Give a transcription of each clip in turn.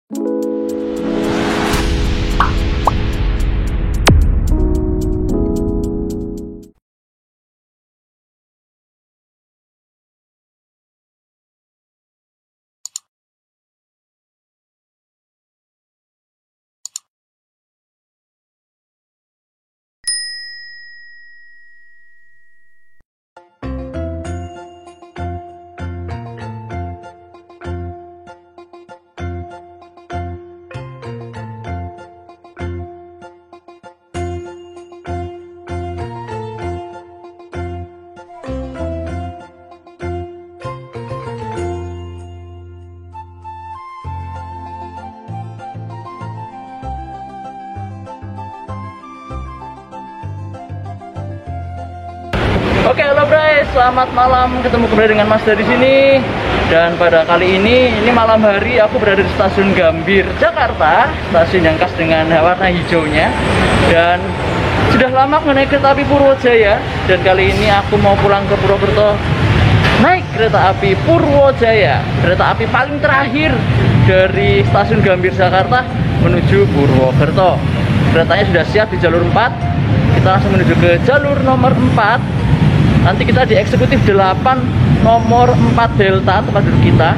Oke, halo Bray, selamat malam. Ketemu kembali dengan Mas dari sini. Dan pada kali ini malam hari aku berada di stasiun Gambir, Jakarta. Stasiun yang khas dengan warna hijaunya. Dan sudah lama aku naik kereta api Purwojaya. Dan kali ini aku mau pulang ke Purwokerto naik kereta api Purwojaya, kereta api paling terakhir dari stasiun Gambir, Jakarta menuju Purwokerto. Keretanya sudah siap di jalur 4. Kita langsung menuju ke jalur nomor 4. Nanti kita di eksekutif 8 nomor 4 Delta tempat duduk kita.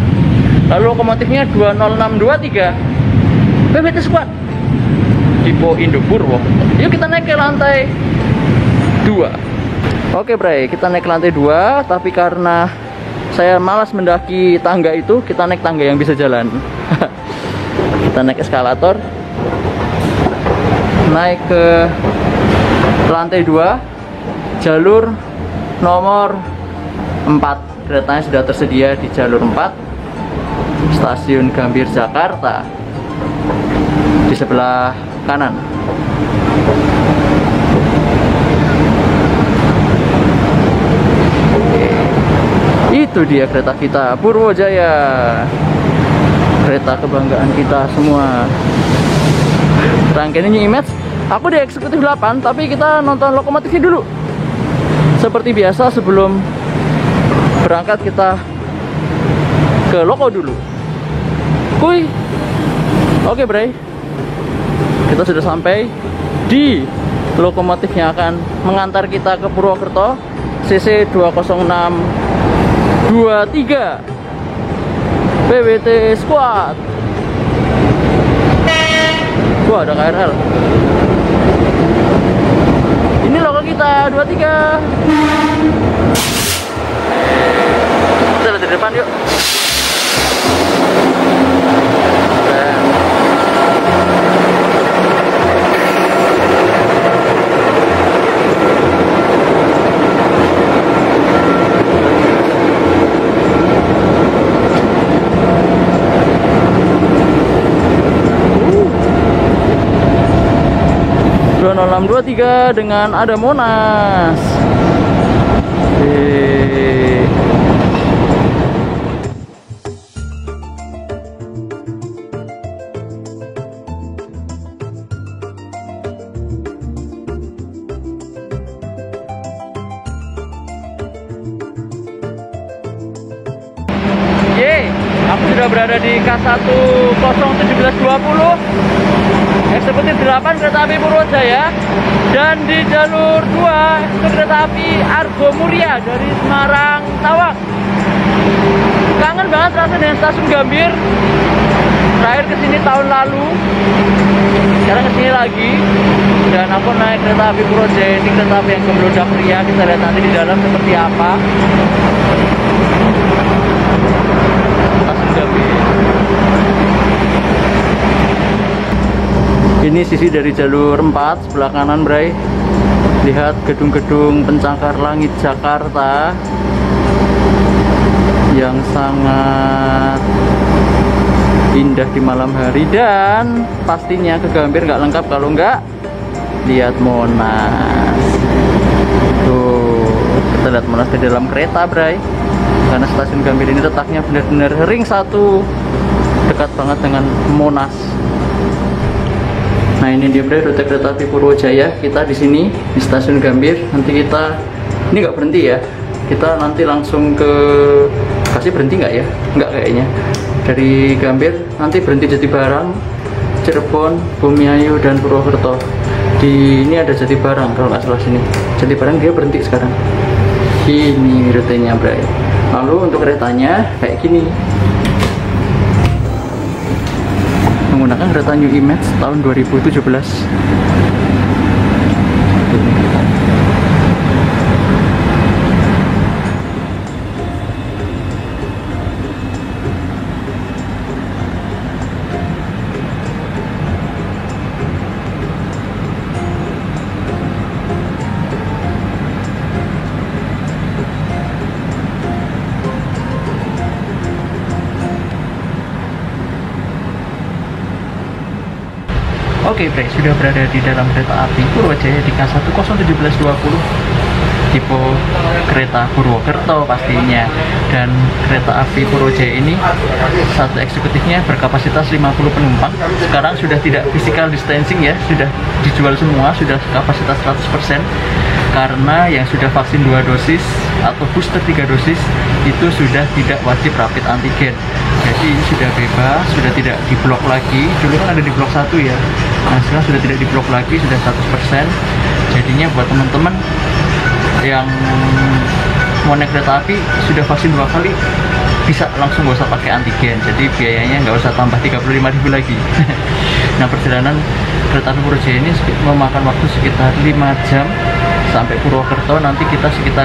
Lalu lokomotifnya 20623 PWT Squad Dipo Indo Purwokerto. Yuk kita naik ke lantai 2. Oke Bray, kita naik ke lantai 2. Tapi karena saya malas mendaki tangga itu, kita naik tangga yang bisa jalan. Kita naik eskalator, naik ke lantai 2 jalur nomor 4. Keretanya sudah tersedia di jalur 4 stasiun Gambir, Jakarta, di sebelah kanan. Oke. Itu dia kereta kita, Purwojaya, kereta kebanggaan kita semua. Rangkaiannya image. Aku di eksekutif 8, tapi kita nonton lokomotifnya dulu. Seperti biasa, sebelum berangkat kita ke loko dulu. Kuy. Oke Bray, kita sudah sampai di lokomotif yang akan mengantar kita ke Purwokerto, CC 20623 PWT Squad. Wah, ada KRL. Ini logo kita 23. Kita lihat di depan yuk. Nah, 20623 dengan ada Monas. Aku sudah berada di K1 01720 eksekutif 8 kereta api Purwojaya, dan di jalur 2 itu kereta api Argo Mulia dari Semarang Tawang. Kangen banget rasanya dengan stasiun Gambir. Terakhir kesini tahun lalu, sekarang kesini lagi. Dan aku naik kereta api Purwojaya ini, kereta api yang gemelodak ria. Kita lihat nanti di dalam seperti apa. Stasiun Gambir. Ini sisi dari jalur 4 sebelah kanan Bray. Lihat gedung-gedung pencakar langit Jakarta yang sangat indah di malam hari. Dan pastinya ke Gambir nggak lengkap kalau nggak lihat Monas. Tuh, kita lihat Monas di dalam kereta Bray. Karena stasiun Gambir ini letaknya benar-benar ring 1, dekat banget dengan Monas. Nah, ini dia Bray, rute kereta api Purwojaya. Kita di sini di stasiun Gambir. Nanti kita ini nggak berhenti ya. Kita nanti langsung ke Bekasi berhenti nggak ya? Nggak kayaknya. Dari Gambir nanti berhenti Jatibarang, Cirebon, Bumiayu, dan Purwokerto. Di ini ada Jatibarang kalau nggak salah sini. Jatibarang dia berhenti sekarang. Ini rutenya, Bray. Lalu untuk keretanya kayak gini. Menggunakan kereta New Image tahun 2017. Oke, Bre, sudah berada di dalam kereta api Purwojaya di K1011720 tipe kereta Purwokerto pastinya. Dan kereta api Purwojaya ini satu eksekutifnya berkapasitas 50 penumpang. Sekarang sudah tidak physical distancing ya, sudah dijual semua, sudah kapasitas 100%. Karena yang sudah vaksin 2 dosis atau booster 3 dosis itu sudah tidak wajib rapid antigen. Jadi ini sudah bebas, sudah tidak diblok lagi. Dulu kan ada di blok 1 ya. Nah sekarang sudah tidak diblok lagi, sudah 100%. Jadinya buat teman-teman yang mau naik kereta api sudah vaksin 2 kali bisa langsung gak usah pakai antigen. Jadi biayanya nggak usah tambah 35.000 lagi. Nah perjalanan kereta api Purwojaya ini memakan waktu sekitar 5 jam sampai Purwokerto. Nanti kita sekitar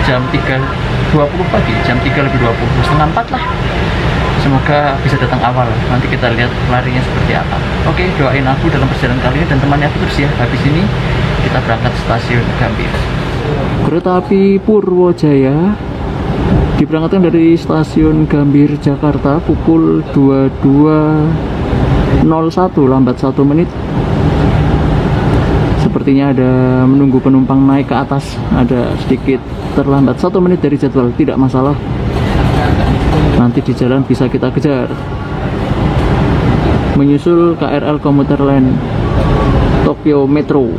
jam 3.20 pagi, jam 3:20, setengah 4 lah. Semoga bisa datang awal. Nanti kita lihat larinya seperti apa. Oke, doain aku dalam perjalanan kali ini dan temani aku terus ya. Habis ini kita berangkat stasiun Gambir. Kereta api Purwojaya diberangkatkan dari stasiun Gambir, Jakarta pukul 22.01, lambat 1 menit. Sepertinya ada menunggu penumpang naik ke atas, ada sedikit terlambat 1 menit dari jadwal, tidak masalah. Nanti di jalan bisa kita kejar. Menyusul KRL Komuter Line Tokyo Metro.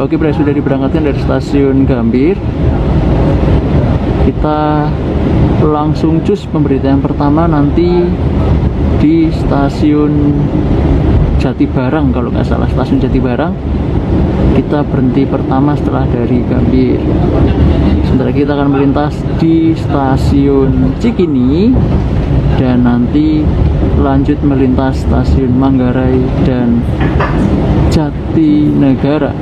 Oke, Bre, sudah diberangkatkan dari stasiun Gambir. Kita langsung cus pemberitaan pertama nanti di stasiun Jatibarang kalau nggak salah, stasiun Jatibarang. Kita berhenti pertama setelah dari Gambir. Sementara kita akan melintas di stasiun Cikini dan nanti lanjut melintas stasiun Manggarai dan Jatinegara.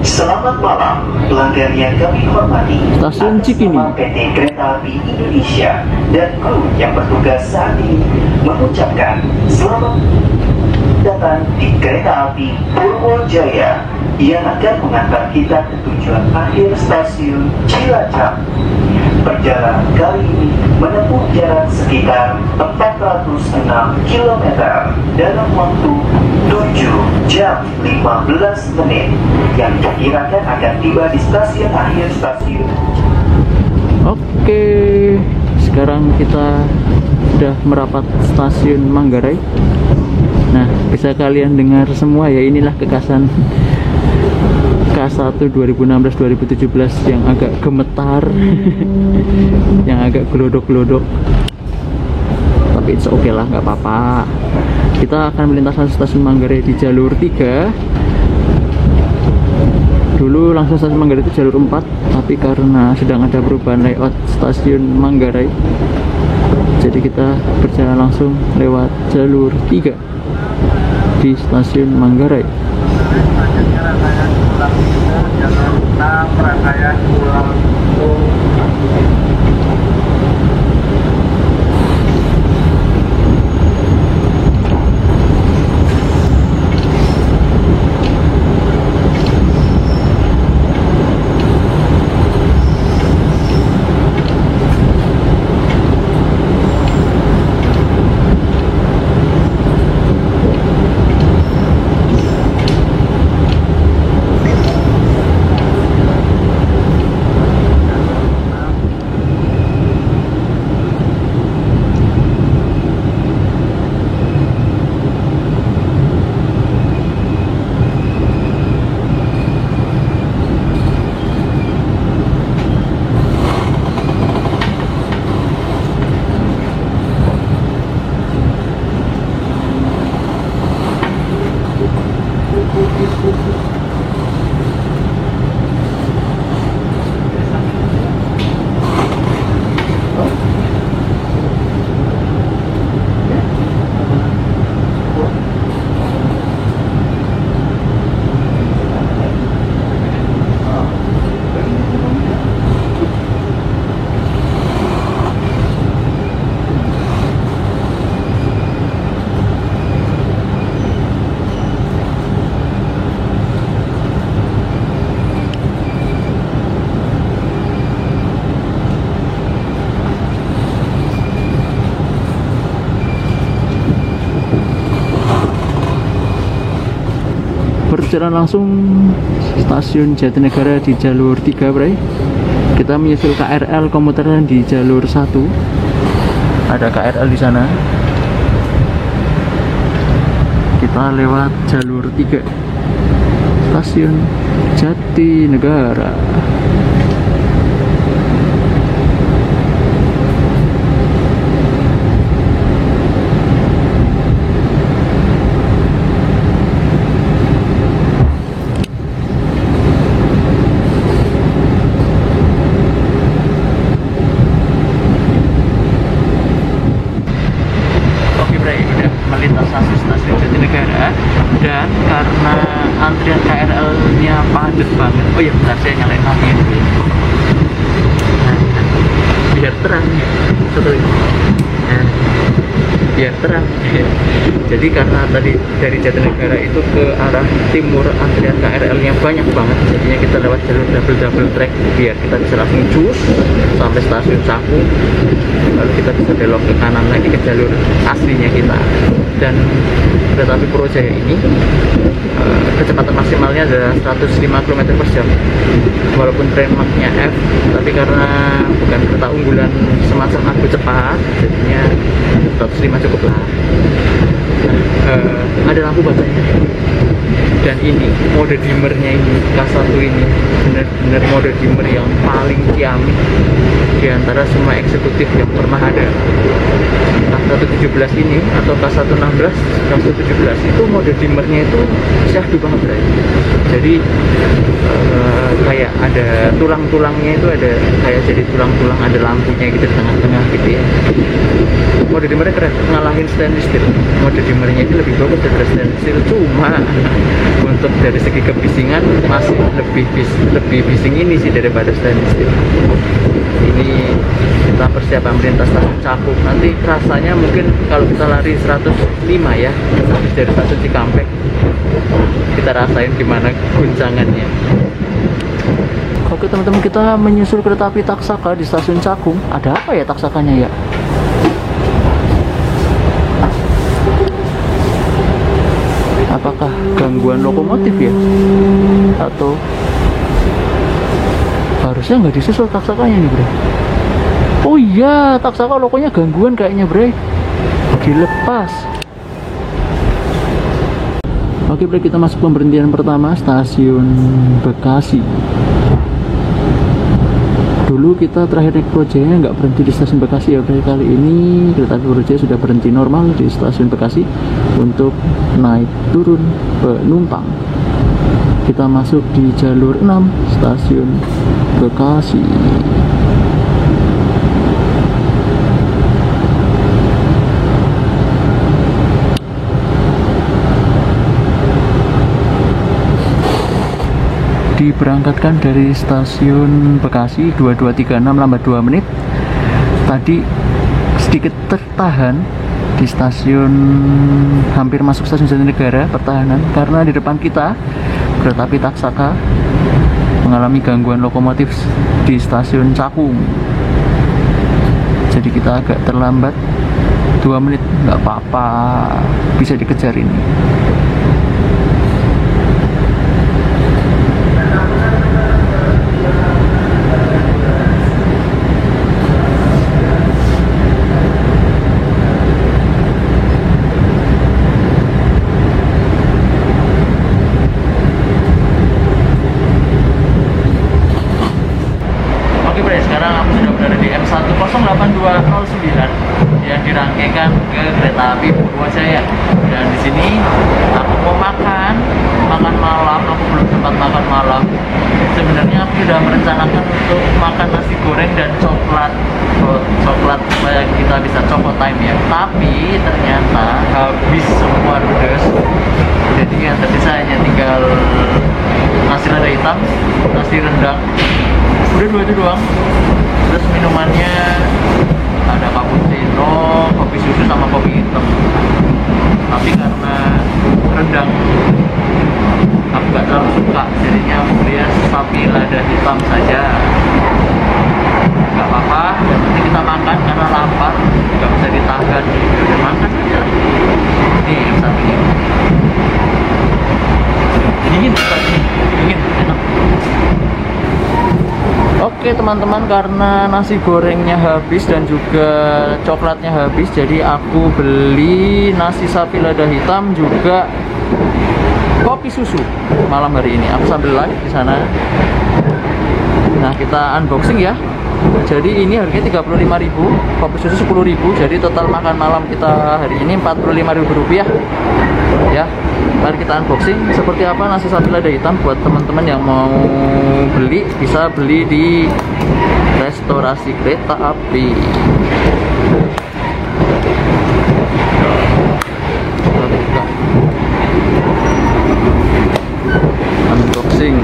Selamat malam, pelanggan yang kami hormati. Stasiun Cikini. PT Kereta Api Indonesia dan kru yang bertugas saat ini mengucapkan selamat datang di Kereta Api Purwojaya yang akan mengantar kita ke tujuan akhir stasiun Cilacap. Perjalanan kali ini menempuh jarak sekitar 406 km dalam waktu 7 jam 15 menit yang diperkirakan akan tiba di stasiun akhir stasiun. Oke, sekarang kita sudah merapat stasiun Manggarai. Nah, bisa kalian dengar semua ya, inilah kekasan K1 2016-2017 yang agak gemetar, yang agak gelodok-gelodok. Tapi it's okay lah, nggak apa-apa. Kita akan melintasi stasiun Manggarai di jalur 3. Dulu langsung stasiun Manggarai itu jalur 4, tapi karena sedang ada perubahan layout stasiun Manggarai, jadi kita berjalan langsung lewat jalur 3 di stasiun Manggarai. jalan langsung stasiun Jatinegara di jalur 3, Bray. Kita menyusul KRL komuter di jalur 1. Ada KRL di sana. Kita lewat jalur 3. Stasiun Jatinegara. Dan karena antrian KRL-nya padat banget. Oh iya, bentar saya nyalain lampunya dulu ya. Biar terang ya. Satu lagi. Biar terang. Jadi karena tadi dari Jatinegara itu ke arah timur antrian KRL-nya banyak banget. Jadinya kita lewat jalur double track biar kita bisa langsung cus sampai stasiun Cakung. Lalu kita bisa belok ke kanan lagi ke jalur aslinya kita. Dan kereta api Purwojaya ini kecepatan maksimalnya adalah 105 km per jam. Walaupun trainmarknya F, tapi karena bukan kereta unggulan semacam aku cepat, jadinya 105 cukup lah. Ada lampu bacanya. Dan ini mode dimmernya ini K1 ini benar-benar mode dimmer yang paling ciamik di antara semua eksekutif yang pernah ada. K117 ini atau K116, K117 itu mode dimmernya itu syahdu banget, Bray. Jadi kayak ada tulang-tulangnya itu ada kayak jadi tulang-tulang, ada lampunya gitu di tengah-tengah gitu ya. Mode dimmernya keren, ngalahin stainless steel. Mode dimmernya itu lebih bagus daripada stainless steel, cuma untuk dari segi kebisingan masih lebih bising ini sih daripada stainless steel. Ini kita persiapan melintas stasiun Cakung. Nanti rasanya mungkin kalau kita lari 105 ya, habis dari stasiun Cikampek, kita rasain gimana guncangannya. Oke teman-teman, kita menyusul kereta api Taksaka di stasiun Cakung. Ada apa ya Taksakanya ya? Apakah gangguan lokomotif ya? Atau harusnya nggak disusul Taksakanya nih, Bro? Oh iya, Taksaka lokonya gangguan kayaknya, Bro. Dilepas. Oke, Bro, kita masuk pemberhentian pertama, stasiun Bekasi. Dulu kita terakhir naik Purwojaya nggak berhenti di stasiun Bekasi ya, Bro. Kali ini kereta api Purwojaya sudah berhenti normal di stasiun Bekasi untuk naik turun penumpang. Kita masuk di jalur 6 stasiun Bekasi. Diberangkatkan dari stasiun Bekasi 2236 lambat 2 menit. Tadi sedikit tertahan di stasiun, hampir masuk stasiun Jatinegara, pertahanan karena di depan kita kereta api Taksaka mengalami gangguan lokomotif di stasiun Cakung. Jadi kita agak terlambat 2 menit, nggak apa-apa, bisa dikejar ini. Sekarang aku sudah berada di M10829 yang dirangkaikan ke kereta api Purwojaya. Dan di sini aku mau makan malam. Aku belum sempat makan malam. Sebenarnya aku sudah merencanakan untuk makan nasi goreng dan coklat supaya kita bisa choco time ya. Tapi ternyata habis semua ludes. Jadi yang tadi saya hanya tinggal nasi lada hitam, nasi rendang. Udah 2 itu doang. Terus minumannya ada cappuccino, kopi susu sama kopi hitam. Tapi karena rendang aku gak terlalu suka, jadinya aku beli sapi lada hitam saja. Gak apa-apa, yang penting kita makan karena lapar, gak bisa ditahan. Udah makan aja. Ini yang satunya. Dingin, dingin, enak. Oke teman-teman, karena nasi gorengnya habis dan juga coklatnya habis, jadi aku beli nasi sapi lada hitam juga kopi susu malam hari ini. Aku sambil live di sana. Nah, kita unboxing ya. Jadi ini harganya 35.000, kopi susu 10.000. Jadi total makan malam kita hari ini 45.000 rupiah. Ya, mari kita unboxing seperti apa nasi sapi lada hitam. Buat teman-teman yang mau beli, bisa beli di Restorasi Kereta Api. Unboxing.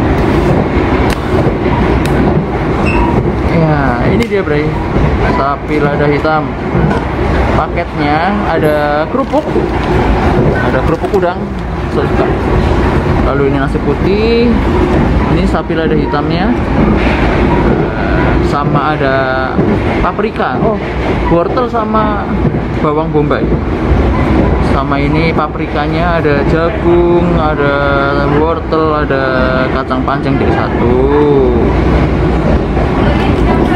Ya, ini dia Bray, sapi lada hitam. Paketnya ada kerupuk udang, saya suka. Lalu ini nasi putih, ini sapi lada hitamnya, sama ada paprika, wortel sama bawang bombay. Sama ini paprikanya ada jagung, ada wortel, ada kacang panjang jadi satu.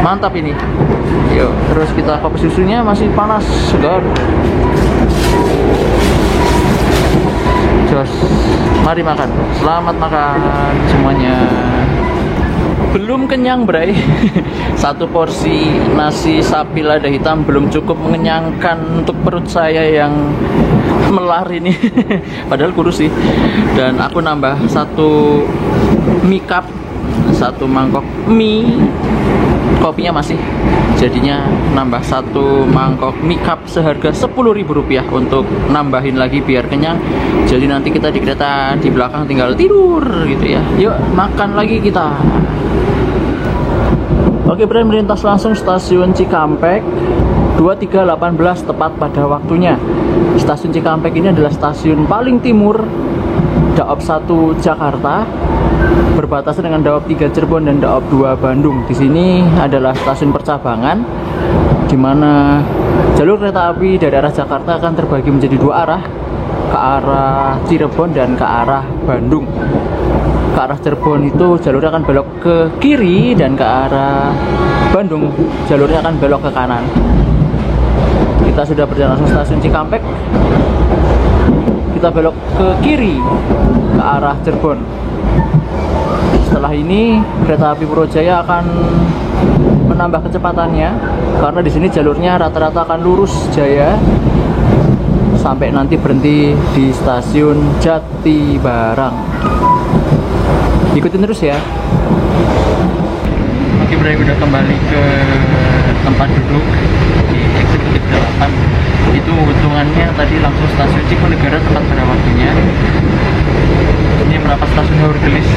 Mantap ini. Yuk, terus kita kopi susunya masih panas, segar. Jos, mari makan. Selamat makan semuanya. Belum kenyang Bray. Satu porsi nasi sapi lada hitam belum cukup mengenyangkan untuk perut saya yang melar ini. Padahal kurus sih. Dan aku nambah satu mie cup, satu mangkok mie. Kopinya masih, jadinya nambah satu mangkok mie cup seharga 10.000 rupiah untuk nambahin lagi biar kenyang. Jadi nanti kita di kereta di belakang tinggal tidur gitu ya. Yuk makan lagi kita. Oke, Bray, melintas langsung stasiun Cikampek 23.18 tepat pada waktunya. Stasiun Cikampek ini adalah stasiun paling timur Daop 1 Jakarta, berbatasan dengan Daop 3 Cirebon dan Daop 2 Bandung. Di sini adalah stasiun percabangan, di mana jalur kereta api dari arah Jakarta akan terbagi menjadi dua arah, ke arah Cirebon dan ke arah Bandung. Ke arah Cirebon itu jalurnya akan belok ke kiri, dan ke arah Bandung jalurnya akan belok ke kanan. Kita sudah berjalan langsung stasiun Cikampek. Kita belok ke kiri ke arah Cirebon. Setelah ini kereta api Purwojaya akan menambah kecepatannya karena di sini jalurnya rata-rata akan lurus jaya sampai nanti berhenti di stasiun Jatibarang. Ikutin terus ya. Oke Bray, udah kembali ke tempat duduk di eksekutif 8. Itu hitungannya tadi langsung stasiun Cikonegara tepat pada waktunya. Ini merapat stasiun Haur Gelis.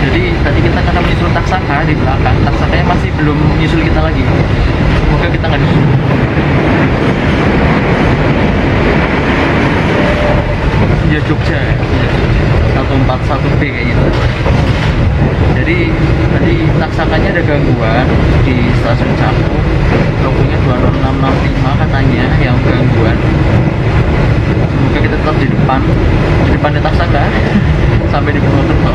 Jadi tadi kita karena menyusul Taksaka di belakang, Taksakanya masih belum menyusul kita lagi. Semoga kita nggak disusul. Ya Jogja ya. 141B kayak gitu. Jadi tadi Taksakanya ada gangguan di stasiun Cakung. Logonya 20665 katanya yang gangguan. Semoga kita tetap di depannya Taksaka sampai di Purwokerto.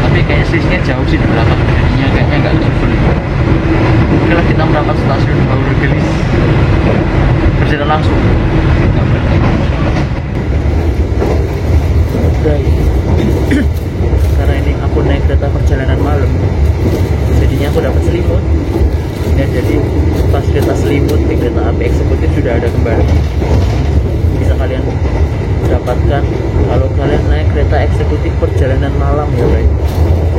Tapi kayaknya selisihnya jauh sih di belakang, jadinya kayaknya nggak susul. Oke lah, kita merapat stasiun Haur Gelis. Berjalan langsung. Karena ini aku naik kereta perjalanan malam, jadinya aku dapat selimut. Ya, jadi fasilitas selimut di kereta api eksekutif sudah ada kembali. Bisa kalian dapatkan kalau kalian naik kereta eksekutif perjalanan malam ya Bray.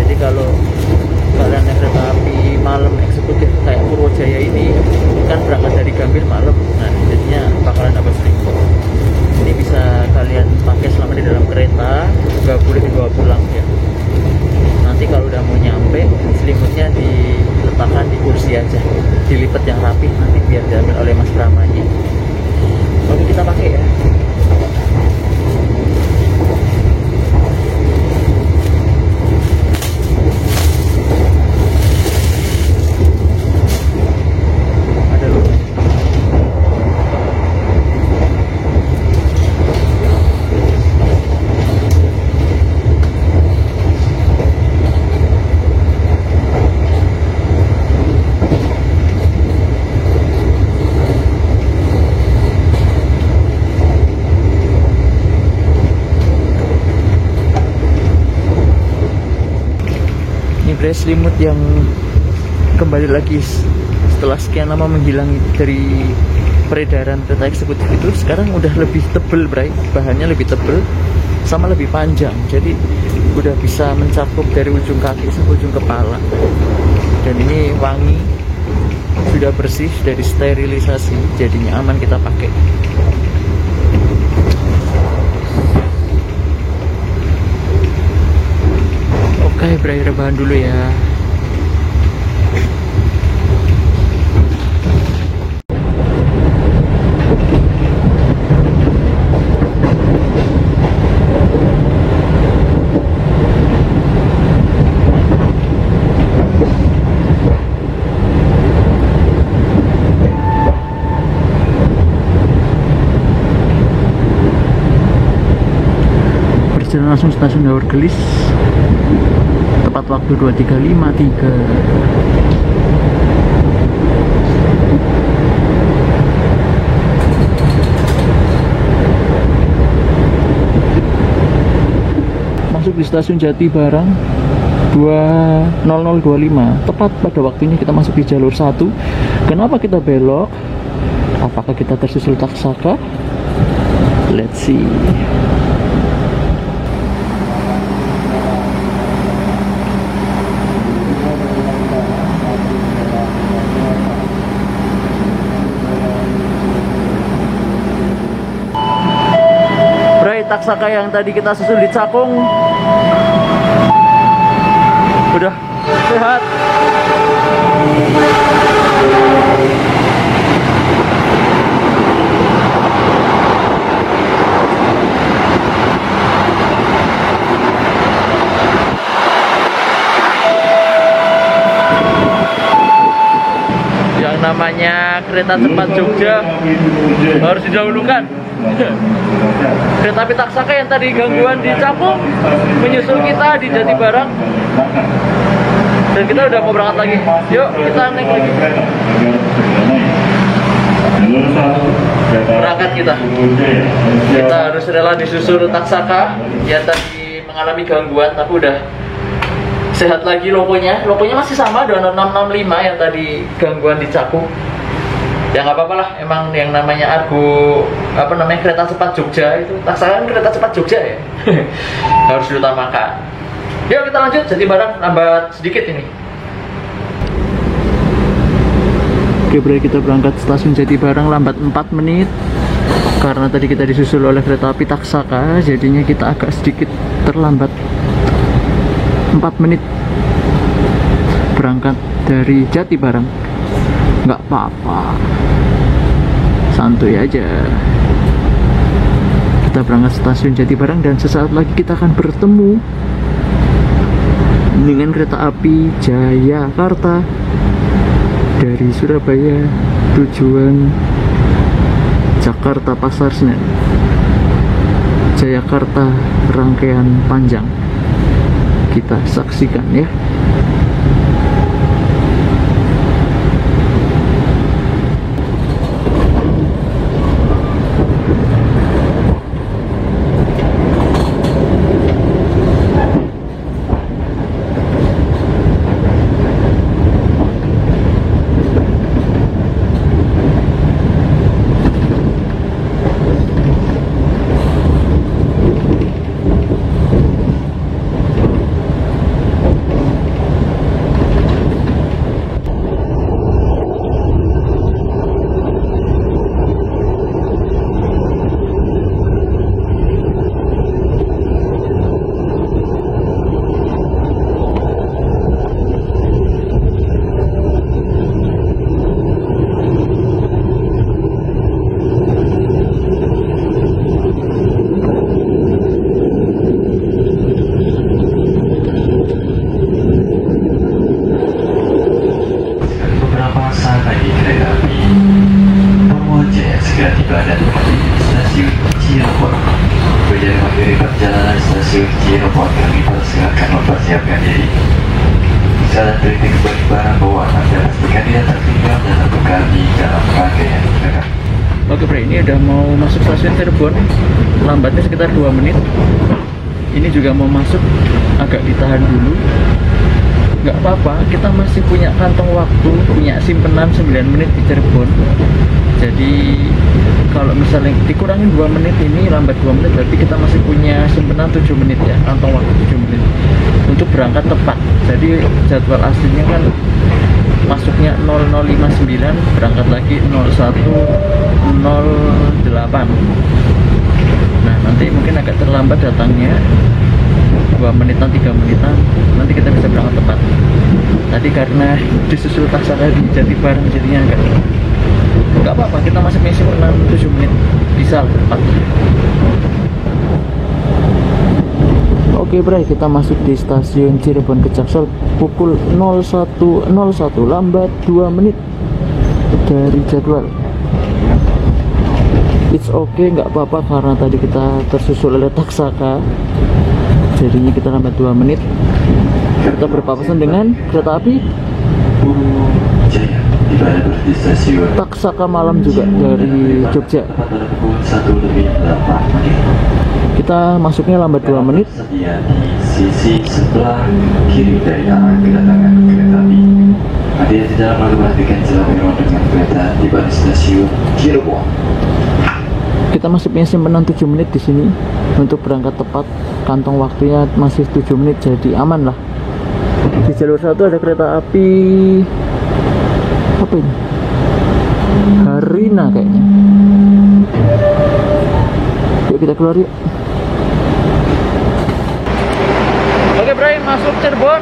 Jadi kalau kalian naik kereta api malam eksekutif kayak Purwojaya ini kan berangkat dari Gambir malam, nah jadinya bakalan dapat selimut. Ini bisa kalian pakai selama di dalam kereta, nggak boleh dibawa pulang ya. Nanti kalau udah mau nyampe, selimutnya diletakkan di kursi aja, dilipat yang rapi nanti biar diambil oleh Mas Pramanya. Oke, kita pakai ya. Ini Bre, selimut yang kembali lagi setelah sekian lama menghilang dari peredaran kereta eksekutif itu, sekarang udah lebih tebel Bray, bahannya lebih tebel sama lebih panjang, jadi udah bisa mencakup dari ujung kaki sampai ujung kepala. Dan ini wangi, sudah bersih dari sterilisasi, jadinya aman kita pakai. Oke Bray, rebahan dulu ya. Perjalanan langsung stasiun Daur Gelis, tepat waktu 23.53. Masuk di stasiun Jati Barang 2:00:25, tepat pada waktunya kita masuk di jalur 1. Kenapa kita belok? Apakah kita tersusul taksaka? Let's see. Taksaka yang tadi kita susul di Cakung udah sehat. Yang namanya kereta cepat Jogja harus didahulukan. Kereta api Taksaka yang tadi gangguan di Cakung menyusul kita di Jati Barang, dan kita udah mau berangkat lagi. Yuk kita naik lagi, berangkat kita. Kita harus rela disusul Taksaka yang tadi mengalami gangguan, tapi udah sehat lagi. Logonya masih sama 2665 yang tadi gangguan di Cakung. Ya nggak apa-apa lah, emang yang namanya Argo kereta cepat Jogja itu, Taksaka kan kereta cepat Jogja ya. Harus diutamakan. Yuk kita lanjut, Jati Barang lambat sedikit ini. Oke Bray, kita berangkat stasiun Jati Barang lambat 4 menit karena tadi kita disusul oleh kereta api Taksaka, jadinya kita agak sedikit terlambat 4 menit berangkat dari Jati Barang. Nggak apa-apa, santuy aja. Kita berangkat stasiun Jati Barang dan sesaat lagi kita akan bertemu dengan kereta api Jayakarta dari Surabaya tujuan Jakarta Pasar Senen. Jayakarta rangkaian panjang, kita saksikan ya. Cirebon, kami persilakan mempersiapkan diri. Saat kritik kembali barang bawaan Anda pastikan tidak tertinggal dalam bekal di dalam rangkaian kereta. Oke Bre, ini udah mau masuk stasiun Cirebon, lambatnya sekitar 2 menit. Ini juga mau masuk, agak ditahan dulu. nggak apa-apa, kita masih punya kantong waktu, punya simpenan 9 menit di Cirebon. Jadi kalau misalnya dikurangin 2 menit ini, lambat 2 menit, berarti kita masih punya simpenan 7 menit ya, kantong waktu 7 menit untuk berangkat tepat. Jadi jadwal aslinya kan masuknya 0059, berangkat lagi 0108. Nah nanti mungkin agak terlambat datangnya 2 menitan 3 menitan, nanti kita bisa berangkat tepat. Tadi karena disusul taksana di Jatibarang jadinya agak nggak apa-apa, kita masih punya simpenan 7 menit, bisa tepat. Oke Bray, kita masuk di stasiun Cirebon ke Jaksel pukul 01.01, lambat 2 menit dari jadwal. It's okay, nggak apa-apa karena tadi kita tersusul oleh taksaka, jadinya kita lambat 2 menit. Kita berpapasan dengan kereta api Jaya, tiba di stasiun taksaka malam juga dari Jogja. pada pukul 1:08. Kita masuknya lambat 2 menit. Sedia di sisi sebelah kiri dari arah kedatangan kereta api. Hadiah tidak memperhatikan jalan lewat dengan kereta tiba di stasiun Cirebon. Kita masih punya simpenan 7 menit di sini untuk berangkat tepat. Kantong waktunya masih 7 menit, jadi aman lah. Di jalur 1 ada kereta api apa ini? Harina kayaknya. Yuk kita keluar yuk. Oke Bray, masuk Cirebon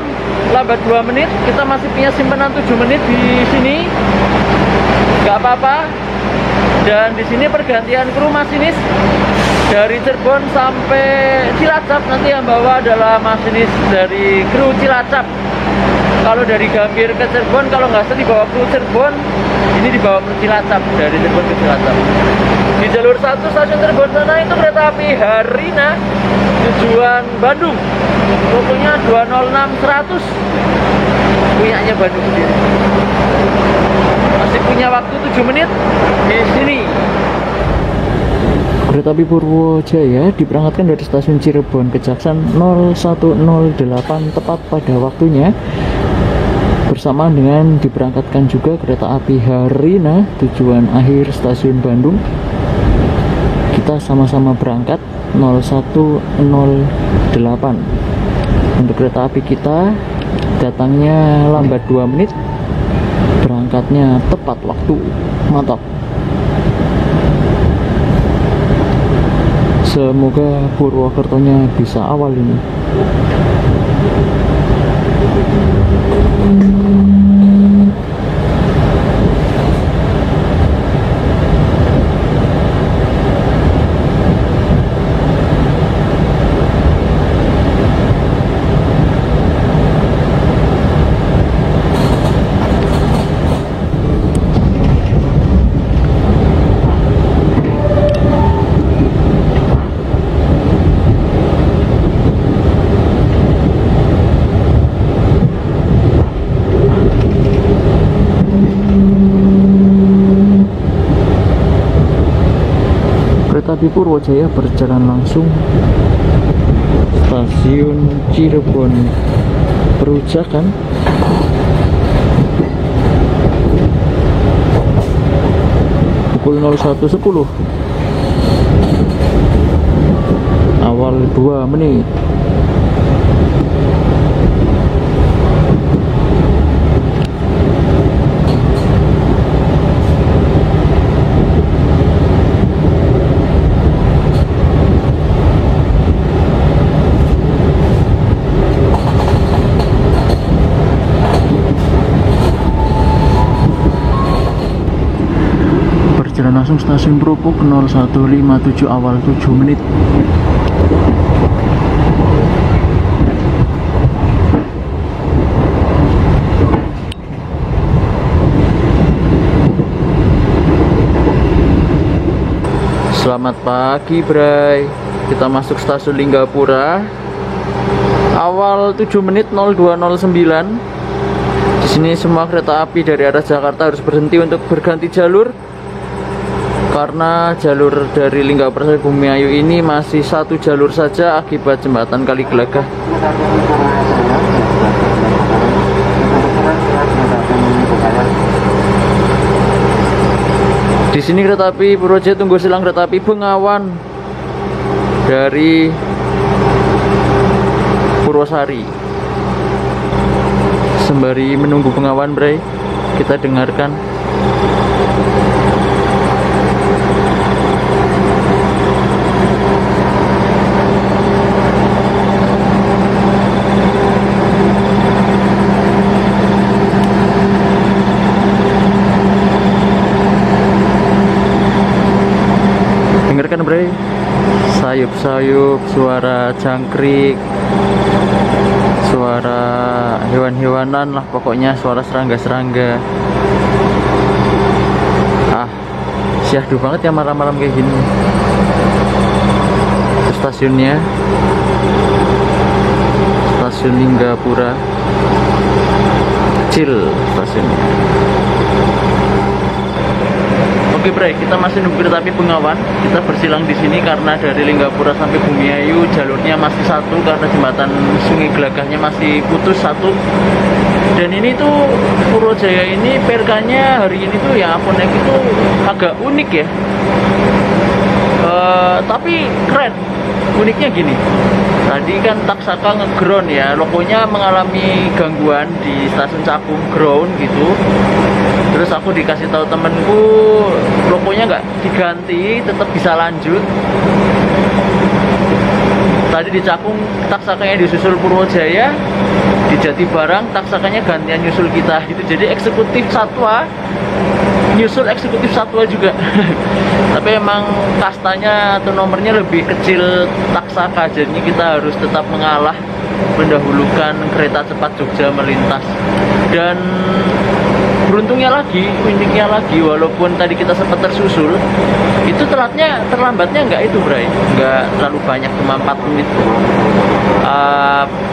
lambat 2 menit. Kita masih punya simpenan 7 menit di sini. Gak apa-apa. Dan di sini pergantian kru masinis dari Cirebon sampai Cilacap. Nanti yang bawa adalah masinis dari kru Cilacap. Kalau dari Gambir ke Cirebon, kalau nggak salah dibawa kru Cirebon, ini dibawa kru Cilacap, dari Cirebon ke Cilacap. Di jalur 1 stasiun Cirebon sana itu kereta api Harina tujuan Bandung, rutenya 206-100, punyanya Bandung sendiri. Masih punya waktu 7 menit di sini. Kereta api Purwojaya diberangkatkan dari stasiun Cirebon ke Jaksan 0108 tepat pada waktunya. Bersamaan dengan diberangkatkan juga kereta api Harina tujuan akhir stasiun Bandung. Kita sama-sama berangkat 0108. Untuk kereta api kita datangnya lambat 2 menit, berangkatnya tepat waktu. Mantap. Semoga Purwokertonya bisa awal ini. Kereta api Purwojaya berjalan langsung stasiun Cirebon Perujakan. Pukul 01.10, awal 2 menit. Berjalan langsung stasiun Prupuk 0157 awal 7 menit. Selamat pagi Bray. Kita masuk stasiun Linggapura awal 7 menit 0209. Di sini semua kereta api dari arah Jakarta harus berhenti untuk berganti jalur karena jalur dari Linggapura sampai Bumiayu ini masih satu jalur saja akibat jembatan Kali Gelagah. Di sini kereta api Purwojaya tunggu silang kereta api Bengawan dari Purwosari. Sembari menunggu Bengawan, Bray, kita dengarkan Bray, sayup-sayup, suara jangkrik, suara hewan-hewanan lah, pokoknya suara serangga-serangga. Syahdu banget ya malam-malam kayak gini. Itu stasiunnya, stasiun Linggapura, kecil stasiunnya. Oke, Bray, kita masih nunggu kereta api Bengawan. Kita bersilang di sini karena dari Linggapura sampai Bumiayu jalurnya masih satu karena jembatan Sungai Gelagahnya masih putus satu. Dan ini tuh Purwojaya ini perkanya hari ini tuh yang aku naik itu agak unik ya. Tapi keren. Uniknya gini. Tadi kan Taksaka nge-ground ya, logonya mengalami gangguan di stasiun Cakung, ground gitu. Terus aku dikasih tahu temenku logonya nggak diganti, tetap bisa lanjut. Tadi di Cakung Taksakanya disusul Purwojaya, di Jatibarang Taksakanya gantian nyusul kita. Itu jadi eksekutif satwa nyusul eksekutif satwa juga. Tapi emang kastanya atau nomornya lebih kecil Taksaka, jadi kita harus tetap mengalah, mendahulukan kereta cepat Jogja melintas. Dan beruntungnya lagi, uniknya lagi, walaupun tadi kita sempat tersusul, itu terlambatnya nggak itu, Bray, nggak terlalu banyak, cuma 4 menit.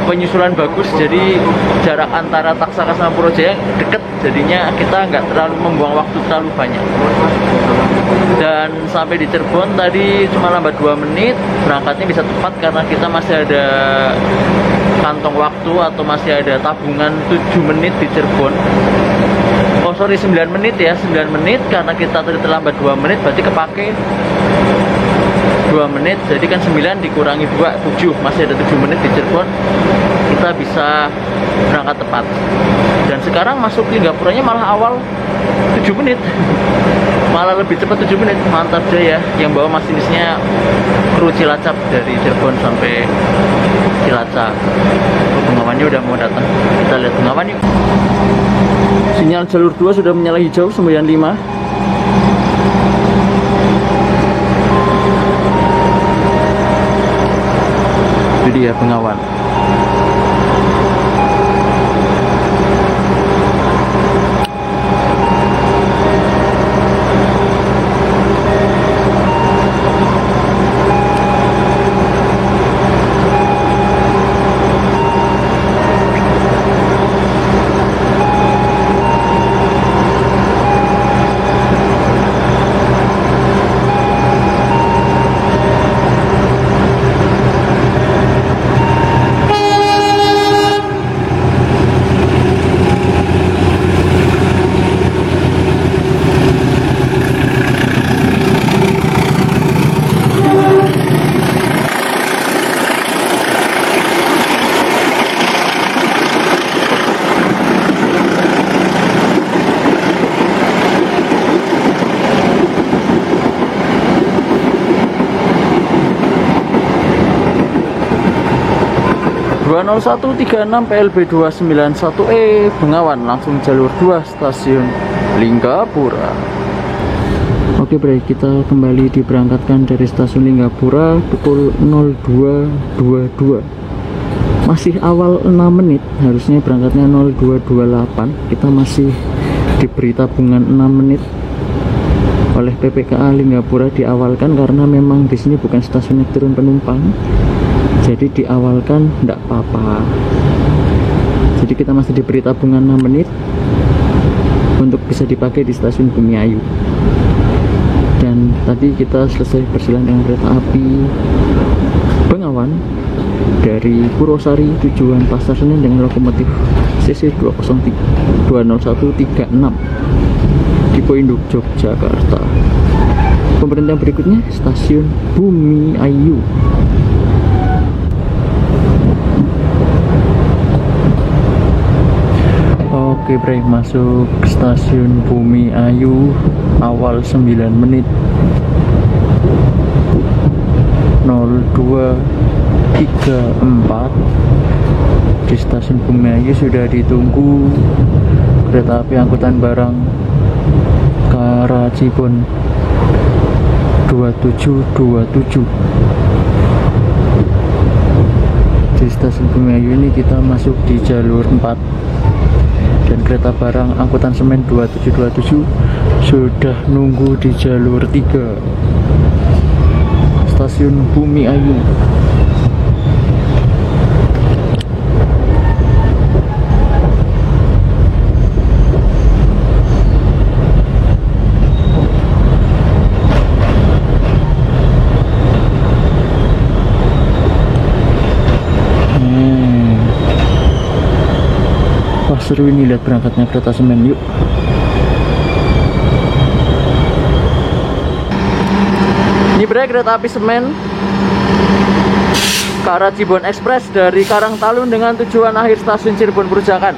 Penyusulan bagus, jadi jarak antara Taksaka sama Purwojaya deket, jadinya kita nggak terlalu membuang waktu terlalu banyak. Dan sampai di Cirebon tadi cuma lambat 2 menit, berangkatnya bisa tepat karena kita masih ada kantong waktu atau masih ada tabungan 7 menit di Cirebon. Oh sorry, 9 menit ya, 9 menit karena kita tadi terlambat 2 menit, berarti kepake 2 menit, jadi kan 9 dikurangi 2, 7, masih ada 7 menit di Cirebon, kita bisa berangkat tepat. Dan sekarang masuk Linggapuranya malah awal 7 menit, malah lebih cepat 7 menit, mantap deh ya. Yang bawa masinisnya kru Cilacap dari Cirebon sampai Cilacap. Bengawannya udah mau datang, kita lihat Bengawan yuk. Sinyal jalur 2 sudah menyala hijau 95. Itu dia Bengawan. Nomor 136 PLB 291E Bengawan, langsung jalur 2 stasiun Linggapura. Oke, Bray, kita kembali diberangkatkan dari stasiun Linggapura pukul 02.22. Masih awal 6 menit, harusnya berangkatnya 02.28. Kita masih diberi tabungan 6 menit oleh PPKA Linggapura, diawalkan karena memang di sini bukan stasiun turun penumpang. Jadi diawalkan enggak apa-apa. Jadi kita masih diberi tabungan 6 menit untuk bisa dipakai di stasiun Bumiayu. Dan tadi kita selesai bersilang dengan kereta api Bengawan dari Purwosari tujuan Pasar Senen dengan lokomotif CC 20136 di Dipo Induk Yogyakarta. Pemberhentian berikutnya stasiun Bumi Ayu. Oke Bre, masuk stasiun Bumi Ayu awal 9 menit 0234. Di stasiun Bumi Ayu sudah ditunggu kereta api angkutan barang ke arah Cirebon 2727. Di stasiun Bumi Ayu ini kita masuk di jalur 4 dan kereta barang angkutan semen 2727 sudah nunggu di jalur 3 stasiun Bumi Ayu. Seru ini lihat berangkatnya kereta semen. Yuk. Ini Bre, kereta api semen ke arah Cirebon Express dari Karangtalun dengan tujuan akhir stasiun Cirebon Perujakan.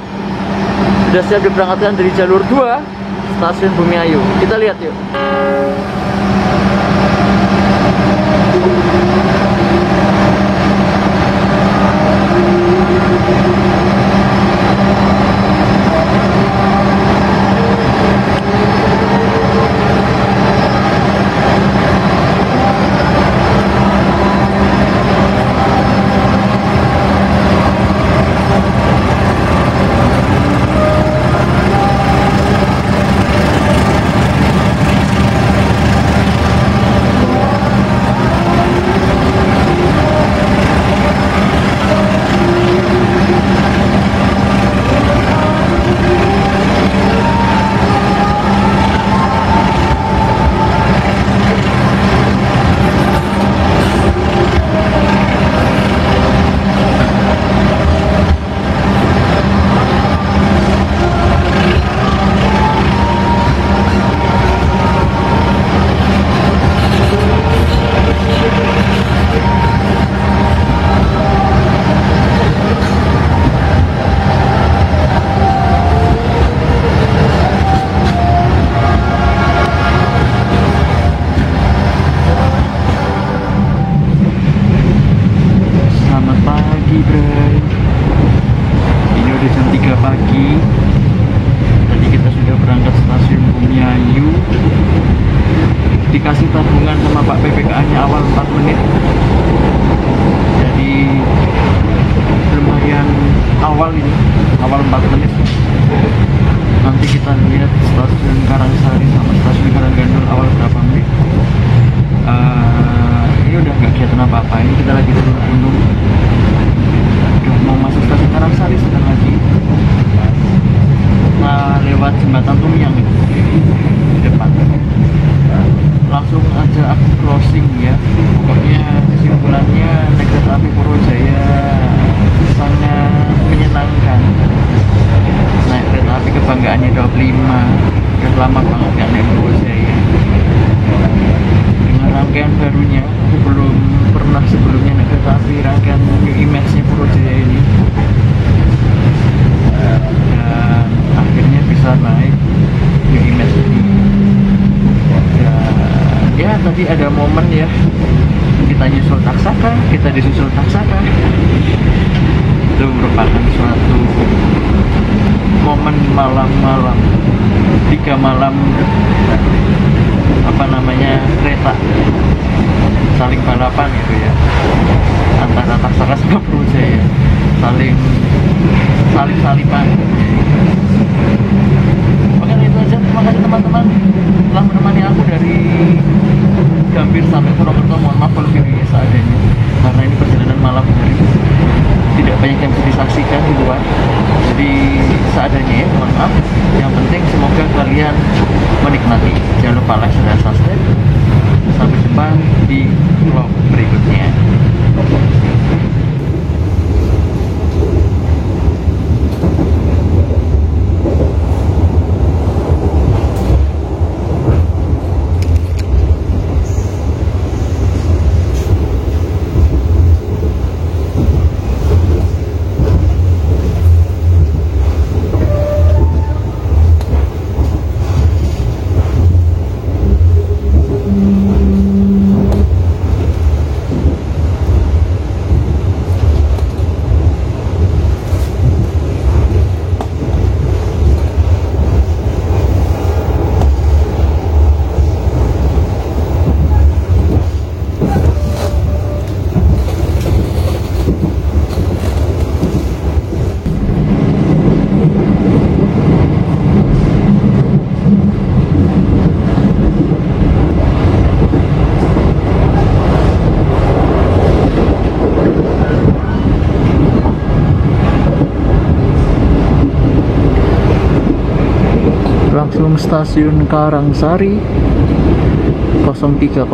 Sudah siap diberangkatkan dari jalur 2 stasiun Bumi Ayu. Kita lihat yuk. Dikasih tabungan sama Pak PPKA-nya awal 4 menit, jadi lumayan awal ini, awal 4 menit. Nanti kita lihat stasiun Karangsari sama stasiun Karanggandul awal berapa menit. Ini udah nggak kelihatan apa-apa, ini kita lagi turun gunung. Udah mau masuk stasiun Karangsari sebentar lagi. Nah, lewat jembatan Tumyang di depan. Langsung aja aku closing ya. Pokoknya kesimpulannya naik kereta api Purwojaya sangat menyenangkan. Naik kereta api kebanggaannya 25. Udah lama banget gak naik Purwojaya. Dengan rangkaian barunya, aku belum pernah sebelumnya naik kereta api rangkaian New Image-nya Purwojaya ini. Dan akhirnya bisa naik New Image ini. Ya tadi ada momen ya, kita nyusul taksaka, kita disusul taksaka. Itu merupakan suatu momen malam-malam 3 malam kereta saling balapan gitu ya, antara taksaka sama Purwojaya, saling salipan. Oke, itu aja. Terima kasih teman-teman telah menemani aku dari Gambir sampai Purwokerto. Mohon maaf kalau videonya seadanya, karena ini perjalanan malam hari, tidak banyak yang bisa disaksikan di luar, jadi seadanya ya, mohon maaf. Yang penting semoga kalian menikmati. Jangan lupa like dan subscribe. Sampai jumpa di vlog berikutnya. langsung stasiun Karangsari 0304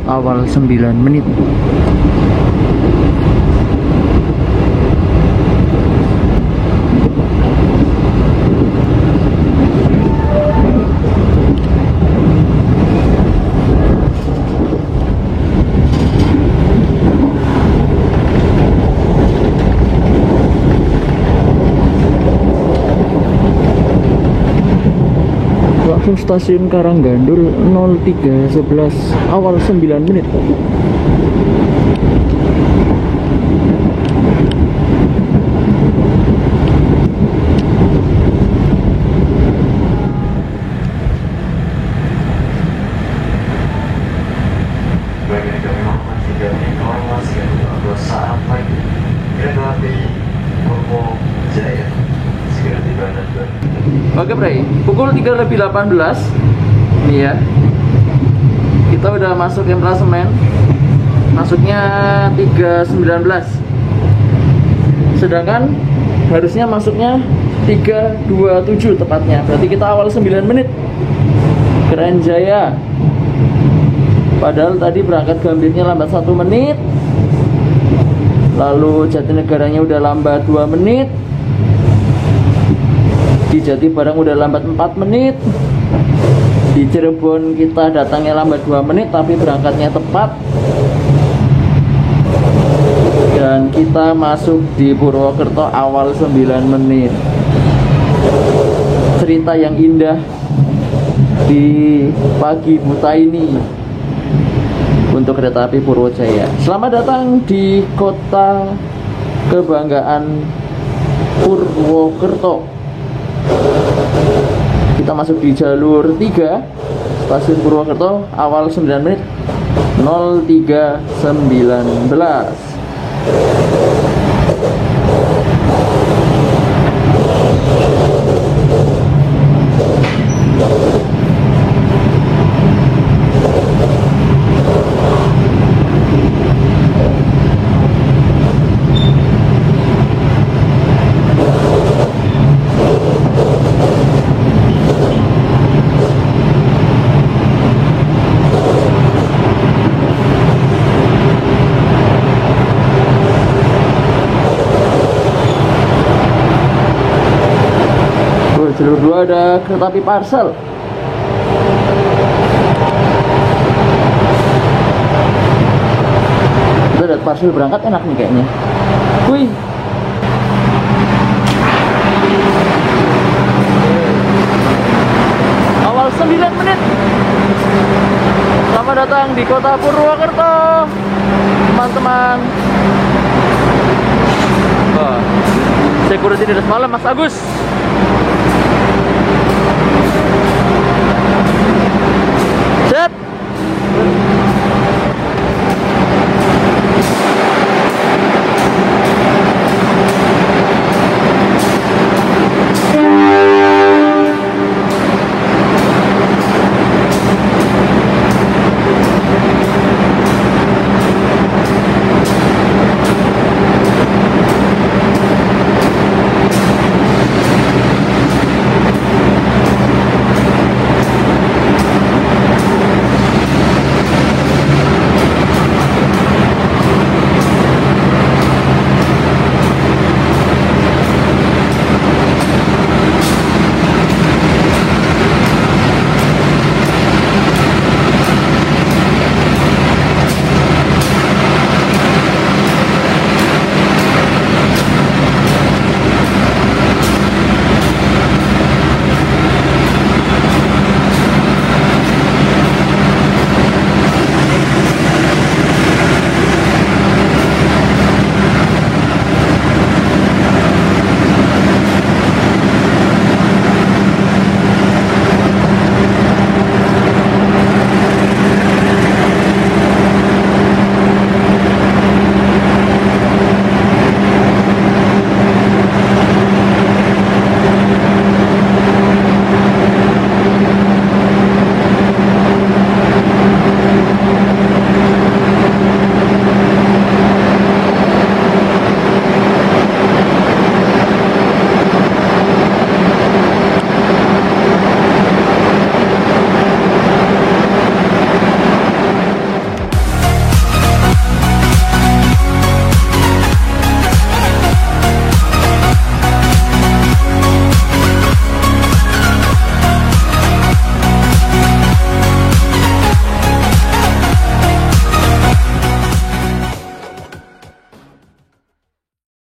awal 9 menit. Langsung stasiun Karanggandul 0311 awal 9 menit. Bagi kami memastikan informasi yang telah sampai kereta api Purwo Jaya segera tiba dan Oke Bray, pukul 3:18 nih ya. Kita udah masuk emplasemen. Masuknya 3:19. Sedangkan harusnya masuknya 3:27 tepatnya. Berarti kita awal 9 menit. Keren Jaya. Padahal tadi berangkat Gambirnya lambat 1 menit. Lalu Jatinegaranya udah lambat 2 menit. Di Jatibarang udah lambat 4 menit. Di Cirebon kita datangnya lambat 2 menit tapi berangkatnya tepat. Dan kita masuk di Purwokerto awal 9 menit. Cerita yang indah di pagi buta ini untuk kereta api Purwojaya. Selamat datang di kota kebanggaan Purwokerto. Kita masuk di jalur 3 stasiun Purwokerto awal 9 menit 03:19. Jalur 2 ada kereta api Parsel. Kita lihat Parsel berangkat enak nih kayaknya. Wih. Awal 9 menit. Selamat datang di kota Purwokerto, teman-teman. Wah, security dari semalam Mas Agus. Set.